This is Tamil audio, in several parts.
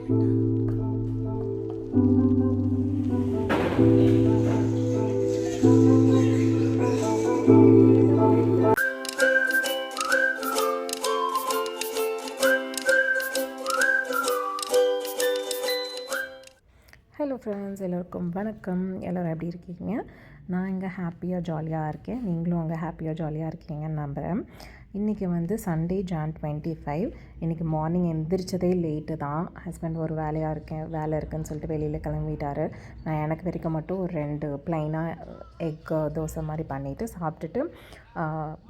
ஹலோ ஃப்ரெண்ட்ஸ், எல்லோருக்கும் வணக்கம். எல்லோரும் எப்படி இருக்கீங்க? நான் இங்கே ஹாப்பியாக ஜாலியாக இருக்கேன். நீங்களும் அங்கே ஹாப்பியாக ஜாலியாக இருக்கீங்கன்னு நம்புகிறேன். இன்றைக்கி வந்து சண்டே Jan 25. இன்றைக்கி மார்னிங் எந்திரிச்சதே லேட்டு தான். ஹஸ்பண்ட் ஒரு வேலை இருக்குதுன்னு சொல்லிட்டு வெளியில் கிளம்பிட்டார். நான் எனக்கு வரைக்கும் மட்டும் ஒரு 2 ப்ளைனாக எக் தோசை மாதிரி பண்ணிவிட்டு சாப்பிட்டுட்டு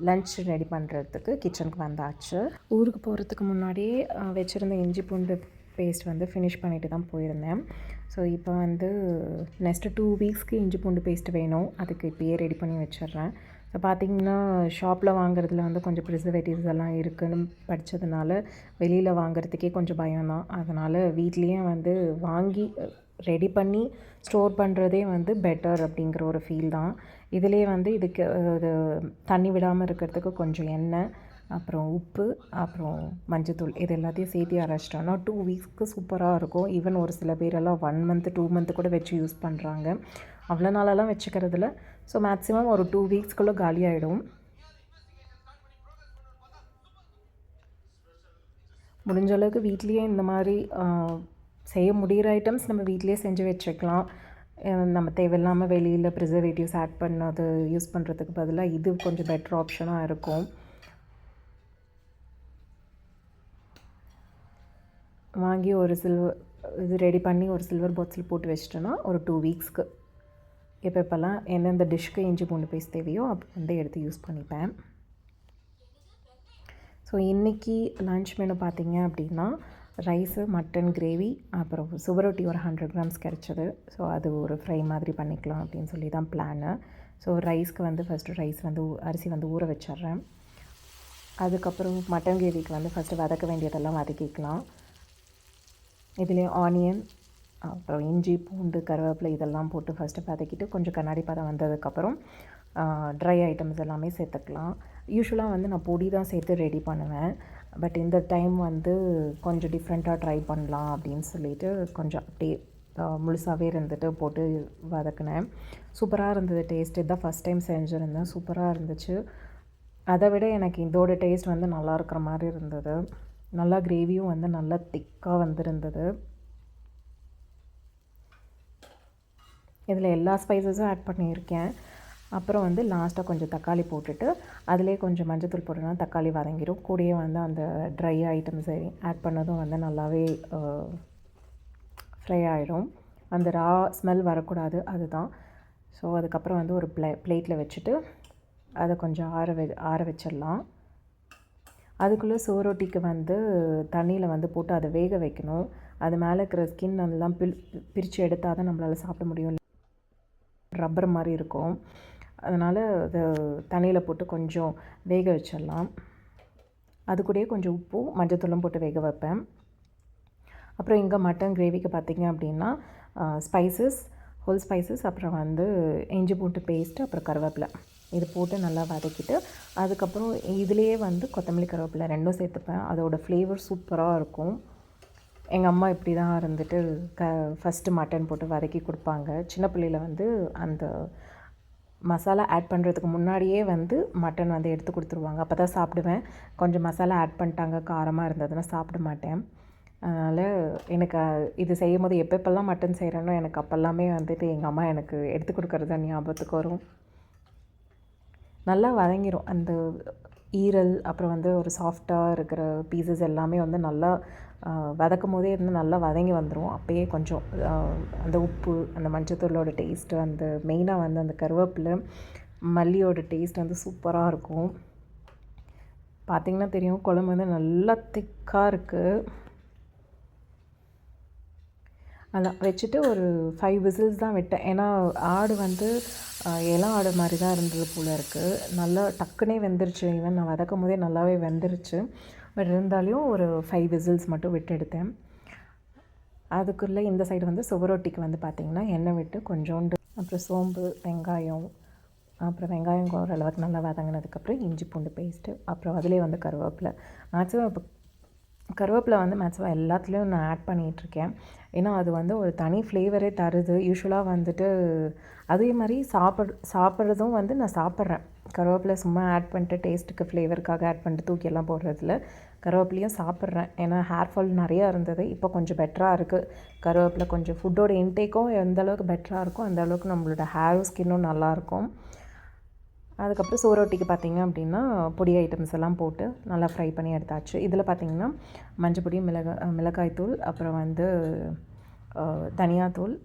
லன்ச் ரெடி பண்ணுறதுக்கு கிச்சனுக்கு வந்தாச்சு. ஊருக்கு போகிறதுக்கு முன்னாடியே வச்சுருந்த இஞ்சி பூண்டு பேஸ்ட் வந்து ஃபினிஷ் பண்ணிவிட்டு தான் போயிருந்தேன். ஸோ இப்போ வந்து நெக்ஸ்ட்டு 2 வீக்ஸ்க்கு இஞ்சி பூண்டு பேஸ்ட் வேணும். அதுக்கு இப்போயே ரெடி பண்ணி வச்சிடுறேன். ஸோ பார்த்திங்கன்னா ஷாப்பில் வாங்குறதுல வந்து கொஞ்சம் ப்ரிசர்வேட்டிவ்ஸ் எல்லாம் இருக்குதுன்னு படித்ததுனால வெளியில் வாங்குறதுக்கே கொஞ்சம் பயம்தான். அதனால் வீட்லேயே வந்து வாங்கி ரெடி பண்ணி ஸ்டோர் பண்ணுறதே வந்து பெட்டர் அப்படிங்கிற ஒரு ஃபீல் தான். இதிலே வந்து இதுக்கு தண்ணி விடாமல் இருக்கிறதுக்கு கொஞ்சம் எண்ணெய், அப்புறம் உப்பு, அப்புறம் மஞ்சத்தூள் இது எல்லாத்தையும் சேர்த்து அரைச்சிட்டோன்னா 2 வீக்ஸ்க்கு சூப்பராக இருக்கும். ஈவன் ஒரு சில பேரெல்லாம் 1 மந்த் 2 மந்த் கூட வச்சு யூஸ் பண்ணுறாங்க. அவ்வளோ நாளெல்லாம் வச்சுக்கிறதில்ல. ஸோ மேக்ஸிமம் ஒரு 2 வீக்ஸ்க்குள்ளே காலியாகிடும். முடிஞ்ச அளவுக்கு வீட்லேயே இந்த மாதிரி செய்ய முடிகிற ஐட்டம்ஸ் நம்ம வீட்லேயே செஞ்சு வச்சுக்கலாம். நம்ம தேவையில்லாமல் வெளியில் ப்ரிசர்வேட்டிவ்ஸ் ஆட் பண்ணது யூஸ் பண்ணுறதுக்கு பதிலாக இது கொஞ்சம் பெட்டர் ஆப்ஷனாக இருக்கும். வாங்கி ஒரு இது ரெடி பண்ணி ஒரு சில்வர் பாக்ஸில் போட்டு வச்சிட்டோன்னா ஒரு 2 வீக்ஸ்க்கு எப்போல்லாம் எந்தெந்த டிஷ்க்கு இஞ்சி பூண்டு பேஸ்ட் தேவையோ அப்போ வந்து எடுத்து யூஸ் பண்ணிப்பேன். ஸோ இன்றைக்கி லன்ச் மெனு பார்த்திங்க அப்படின்னா ரைஸு, மட்டன் கிரேவி, அப்புறம் சுவரொட்டி ஒரு 100 கிராம்ஸ் கிடச்சிது. ஸோ அது ஒரு ஃப்ரை மாதிரி பண்ணிக்கலாம் அப்படின்னு சொல்லி தான் பிளானு. ஸோ ரைஸ்க்கு வந்து ஃபஸ்ட்டு அரிசி வந்து ஊற வச்சிட்றேன். அதுக்கப்புறம் மட்டன் கிரேவிக்கு வந்து ஃபஸ்ட்டு வதக்க வேண்டியதெல்லாம் வதக்கிக்கலாம். இதுலேயும் ஆனியன், அப்புறம் இஞ்சி பூண்டு கருவேப்பிலை இதெல்லாம் போட்டு ஃபஸ்ட்டு வதக்கிட்டு கொஞ்சம் கண்ணாடி பதம் வந்ததுக்கப்புறம் ட்ரை ஐட்டம்ஸ் எல்லாமே சேர்த்துக்கலாம். யூஸ்வலாக வந்து நான் பொடி தான் சேர்த்து ரெடி பண்ணுவேன். பட் இந்த டைம் வந்து கொஞ்சம் டிஃப்ரெண்ட்டாக ட்ரை பண்ணலாம் அப்படின்னு சொல்லிட்டு கொஞ்சம் அப்படியே முழுசாகவே இருந்துட்டு போட்டு வதக்கினேன். சூப்பராக இருந்தது டேஸ்ட். இதுதான் ஃபஸ்ட் டைம் செஞ்சுருந்தேன். சூப்பராக இருந்துச்சு. அதை விட எனக்கு இதோட டேஸ்ட் வந்து நல்லா இருக்கிற மாதிரி இருந்தது. நல்லா கிரேவியும் வந்து நல்லா திக்காக வந்திருந்தது. இதில் எல்லா ஸ்பைசஸும் ஆட் பண்ணியிருக்கேன். அப்புறம் வந்து லாஸ்ட்டாக கொஞ்சம் தக்காளி போட்டுட்டு அதிலே கொஞ்சம் மஞ்சத்தூள் போட்டோன்னா தக்காளி வதங்கிடும். கூடயே வந்து அந்த ட்ரை ஐட்டம்ஸ் ஆட் பண்ணதும் வந்து நல்லாவே ஃப்ரை ஆகிடும். அந்த ரா ஸ்மெல் வரக்கூடாது, அதுதான். ஸோ அதுக்கப்புறம் வந்து ஒரு பிளேட்டில் வச்சுட்டு அதை கொஞ்சம் ஆற வச்சிடலாம். அதுக்குள்ளே சுவரொட்டிக்கு வந்து தண்ணியில் வந்து போட்டு அதை வேக வைக்கணும். அது மேலே இருக்கிற ஸ்கின் அதெல்லாம் பிரித்து எடுத்தால் தான் நம்மளால் சாப்பிட முடியும். ரப்பர் மாதிரி இருக்கும். அதனால் அதை தண்ணியில் போட்டு கொஞ்சம் வேக வச்சிடலாம். அது கூடயே கொஞ்சம் உப்பும் மஞ்சத்தூளும் போட்டு வேக வைப்பேன். அப்புறம் இங்கே மட்டன் கிரேவிக்கு பார்த்திங்க அப்படின்னா ஹோல் ஸ்பைசஸ், அப்புறம் வந்து இஞ்சி பூண்டு பேஸ்ட்டு, அப்புறம் கருவேப்பிலை இது போட்டு நல்லா வதக்கிட்டு அதுக்கப்புறம் இதிலேயே வந்து கொத்தமல்லி கருவேப்பிலை 2ம் சேர்த்துப்பேன். அதோடய ஃப்ளேவர் சூப்பராக இருக்கும். எங்கள் அம்மா இப்படி தான் இருந்துட்டு ஃபஸ்ட்டு மட்டன் போட்டு வதக்கி கொடுப்பாங்க. சின்ன பிள்ளையில் வந்து அந்த மசாலா ஆட் பண்ணுறதுக்கு முன்னாடியே வந்து மட்டன் வந்து எடுத்து கொடுத்துருவாங்க. அப்போ தான் சாப்பிடுவேன். கொஞ்சம் மசாலா ஆட் பண்ணிட்டாங்க, காரமாக இருந்ததுன்னா சாப்பிட மாட்டேன். அதனால் எனக்கு இது செய்யும் போது எப்பப்பெல்லாம் மட்டன் செய்கிறேனோ எனக்கு அப்போல்லாமே வந்துட்டு எங்கள் அம்மா எனக்கு எடுத்து கொடுக்குறது தான் ஞாபகத்துக்கு வரும். நல்லா வதங்கிடும் அந்த ஈரல், அப்புறம் வந்து ஒரு சாஃப்டாக இருக்கிற பீசஸ் எல்லாமே வந்து நல்லா வதக்கும் போதே வந்து நல்லா வதங்கி வந்துடும். அப்போயே கொஞ்சம் அந்த உப்பு, அந்த மஞ்சத்தூளோட டேஸ்ட்டு, அந்த மெயினாக வந்து அந்த கருவேப்பிலை மல்லியோட டேஸ்ட் வந்து சூப்பராக இருக்கும். பார்த்திங்கன்னா தெரியும், குழம்பு வந்து நல்லா திக்காக இருக்குது. அதான் வச்சுட்டு ஒரு 5 விசில்ஸ் தான் விட்டேன். ஏன்னா ஆடு வந்து இளம் ஆடு மாதிரி தான் இருந்தது போல் இருக்குது. நல்லா டக்குனே வெந்துருச்சு. ஈவன் நான் வதக்கும் போதே நல்லாவே வெந்துருச்சு. பட் இருந்தாலும் ஒரு 5 விசில்ஸ் மட்டும் விட்டு எடுத்தேன். அதுக்குள்ளே இந்த சைடு வந்து சுவரொட்டிக்கு வந்து பார்த்திங்கன்னா எண்ணெய் விட்டு கொஞ்சோண்டு, அப்புறம் சோம்பு, வெங்காயம், அப்புறம் வெங்காயம் ஓரளவுக்கு நல்லா வதங்கினதுக்கப்புறம் இஞ்சி பூண்டு பேஸ்ட்டு, அப்புறம் அதிலே வந்து கருவேப்பிலை. மேக்ஸிமம் இப்போ கருவேப்பிலை வந்து மேக்ஸிமம் எல்லாத்துலேயும் நான் ஆட் பண்ணிகிட்ருக்கேன். ஏன்னா அது வந்து ஒரு தனி ஃப்ளேவரே தருது. யூசுவலாக வந்துட்டு அதே மாதிரி சாப்பிட்றதும் வந்து நான் சாப்பிட்றேன். கருவேப்பிலை சும்மா ஆட் பண்ணிட்டு டேஸ்ட்டுக்கு ஃப்ளேவருக்காக ஆட் பண்ணிட்டு தூக்கியெல்லாம் போடுறதில்ல. கருவேப்பிலையும் சாப்பிட்றேன். ஏன்னா ஹேர் ஃபால் நிறையா இருந்தது. இப்போ கொஞ்சம் பெட்டராக இருக்குது. கருவேப்பிலை கொஞ்சம் ஃபுட்டோட இன்டேக்கும் எந்த அளவுக்கு பெட்டராக இருக்கோ அந்த அளவுக்கு நம்மளோட ஹேரும் ஸ்கின்னும் நல்லாயிருக்கும். அதுக்கப்புறம் சோறொட்டிக்கு பார்த்திங்க அப்படின்னா பொடி ஐட்டம்ஸ் எல்லாம் போட்டு நல்லா ஃப்ரை பண்ணி எடுத்தாச்சு. இதில் பார்த்திங்கன்னா மஞ்சப்பொடி, மிளகாய்த்தூள், அப்புறம் வந்து தனியாத்தூள்,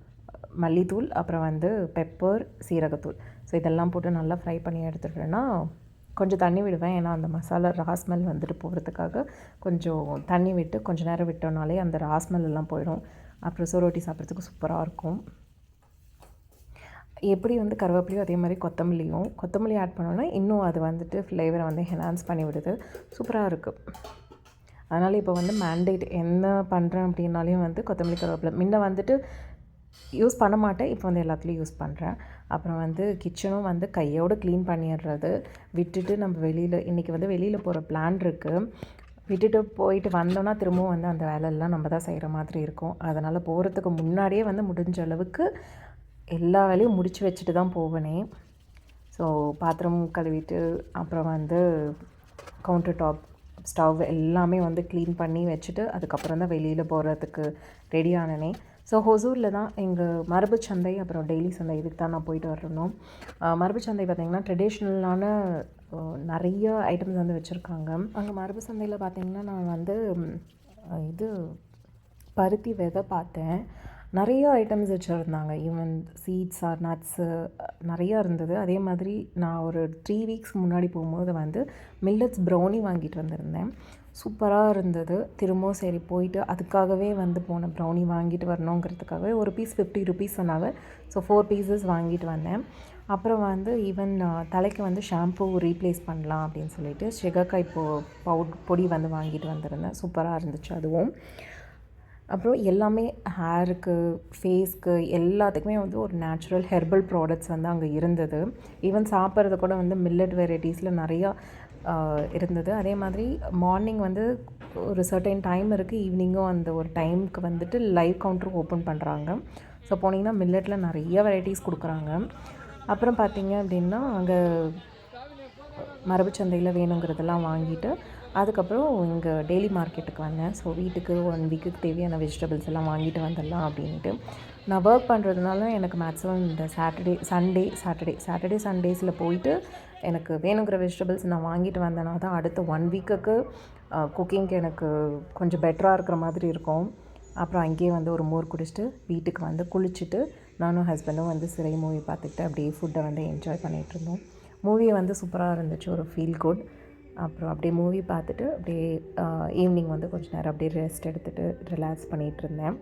மல்லித்தூள், அப்புறம் வந்து பெப்பர், சீரகத்தூள். ஸோ இதெல்லாம் போட்டு நல்லா ஃப்ரை பண்ணி எடுத்துட்டேன்னா கொஞ்சம் தண்ணி விடுவேன். ஏன்னா அந்த மசாலா ரா ஸ்மெல் வந்துட்டு போகிறதுக்காக கொஞ்சம் தண்ணி விட்டு கொஞ்சம் நேரம் விட்டோம்னாலே அந்த ரா ஸ்மெல் எல்லாம் போயிடும். அப்புறம் சோறொட்டி சாப்பிட்றதுக்கு சூப்பராக இருக்கும். எப்படி வந்து கருவேப்பிலையும் அதே மாதிரி கொத்தமல்லி ஆட் பண்ணோன்னா இன்னும் அது வந்துட்டு ஃப்ளேவரை வந்து என்ஹான்ஸ் பண்ணி விடுது. சூப்பராக இருக்குது. அதனால் இப்போ வந்து மேண்டேட் என்ன பண்ணுறேன் அப்படின்னாலையும் வந்து கொத்தமல்லி கருவேப்பிலை முன்ன வந்துட்டு யூஸ் பண்ண மாட்டேன். இப்போ வந்து எல்லாத்துலேயும் யூஸ் பண்ணுறேன். அப்புறம் வந்து கிச்சனும் வந்து கையோடு க்ளீன் பண்ணிடுறது. விட்டுட்டு நம்ம இன்றைக்கி வந்து வெளியில் போகிற பிளான் இருக்குது. விட்டுட்டு போயிட்டு வந்தோன்னா திரும்பவும் வந்து அந்த வேலையெல்லாம் நம்ம தான் செய்கிற மாதிரி இருக்கும். அதனால் போகிறதுக்கு முன்னாடியே வந்து முடிஞ்ச அளவுக்கு எல்லா வேலையும் முடித்து வச்சுட்டு தான் போவேனே. ஸோ பாத்திரம் கழுவிட்டு அப்புறம் வந்து கவுண்டர் டாப், ஸ்டவ் எல்லாமே வந்து க்ளீன் பண்ணி வச்சுட்டு அதுக்கப்புறம் தான் வெளியில் போகிறதுக்கு ரெடி ஆனனே. ஸோ ஹொசூரில் தான் எங்கள் மரபு சந்தை அப்புறம் டெய்லி சந்தை இதுக்கு தான் நான் போயிட்டு வரணும். மரபு சந்தை பார்த்திங்கன்னா ட்ரெடிஷ்னலான நிறைய ஐட்டம்ஸ் வந்து வச்சுருக்காங்க. அங்கே மரபு சந்தையில் பார்த்திங்கன்னா நான் வந்து இது பருத்தி விதை பார்த்தேன். நிறைய ஐட்டம்ஸ் வச்சுருந்தாங்க. ஈவன் சீட்ஸ் ஆர் நட்ஸு நிறையா இருந்தது. அதே மாதிரி நான் ஒரு 3 வீக்ஸ் முன்னாடி போகும்போது வந்து மில்லட்ஸ் ப்ரௌனி வாங்கிட்டு வந்திருந்தேன். சூப்பராக இருந்தது. திரும்பவும் சரி போயிட்டு அதுக்காகவே வந்து போனேன். ப்ரௌனி வாங்கிட்டு வரணுங்கிறதுக்காகவே ஒரு பீஸ் 50 ருபீஸ் சொன்னாங்க. ஸோ 4 பீசஸ் வாங்கிட்டு வந்தேன். அப்புறம் வந்து ஈவன் தலைக்கு வந்து ஷாம்பூ ரீப்ளேஸ் பண்ணலாம் அப்படின்னு சொல்லிட்டு சிகக்காய் பொடி வந்து வாங்கிட்டு வந்திருந்தேன். சூப்பராக இருந்துச்சு அதுவும். அப்புறம் எல்லாமே ஹேருக்கு, ஃபேஸ்க்கு எல்லாத்துக்குமே வந்து ஒரு நேச்சுரல் ஹெர்பல் ப்ராடக்ட்ஸ் வந்து அங்கே இருந்தது. ஈவன் சாப்பிட்றது கூட வந்து மில்லட் வெரைட்டிஸில் நிறையா இருந்தது. அதே மாதிரி மார்னிங் வந்து ஒரு சர்டைன் டைம் இருக்குது. ஈவினிங்கும் அந்த ஒரு டைமுக்கு வந்துட்டு லைவ் கவுண்டர் ஓப்பன் பண்ணுறாங்க. ஸோ போனீங்கன்னா மில்லட்டில் நிறைய வெரைட்டிஸ் கொடுக்குறாங்க. அப்புறம் பார்த்திங்க அப்படின்னா அங்கே மரபுச்சந்தையில் வேணுங்கிறதெல்லாம் வாங்கிட்டு அதுக்கப்புறம் இங்கே டெய்லி மார்க்கெட்டுக்கு வந்தேன். ஸோ வீட்டுக்கு 1 வீக்குக்கு தேவையான வெஜிடபிள்ஸ் எல்லாம் வாங்கிட்டு வந்துடலாம் அப்படின்ட்டு. நான் ஒர்க் பண்ணுறதுனால எனக்கு மேக்ஸிமம் இந்த சாட்டர்டே சண்டேஸில் போயிட்டு எனக்கு வேணுங்கிற வெஜிடபிள்ஸ் நான் வாங்கிட்டு வந்தேன்னா தான் அடுத்த 1 வீக்குக்கு குக்கிங்க்கு எனக்கு கொஞ்சம் பெட்டராக இருக்கிற மாதிரி இருக்கும். அப்புறம் அங்கேயே வந்து ஒரு மோர் குடிச்சிட்டு வீட்டுக்கு வந்து குளிச்சுட்டு நானும் ஹஸ்பண்டும் வந்து சிறை மூவி பார்த்துக்கிட்டு அப்படியே ஃபுட்டை வந்து என்ஜாய் பண்ணிகிட்ருந்தோம். மூவி வந்து சூப்பராக இருந்துச்சு. ஒரு ஃபீல் குட். அப்புறம் அப்படியே மூவி பார்த்துட்டு அப்படியே ஈவினிங் வந்து கொஞ்சம் நேரம் அப்படியே ரெஸ்ட் எடுத்துகிட்டு ரிலாக்ஸ் பண்ணிகிட்டு இருந்தேன்.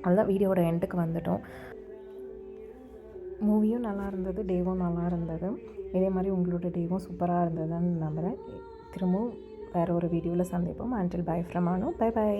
அதுதான் வீடியோட எண்டுக்கு வந்துட்டோம். மூவியும் நல்லா இருந்தது, டேவும் நல்லா இருந்தது. இதே மாதிரி உங்களோட டேவும் சூப்பராக இருந்ததுன்னு நம்புகிறேன். திரும்பவும் வேறு ஒரு வீடியோவில் சந்திப்போம். Until bye from Anu. By.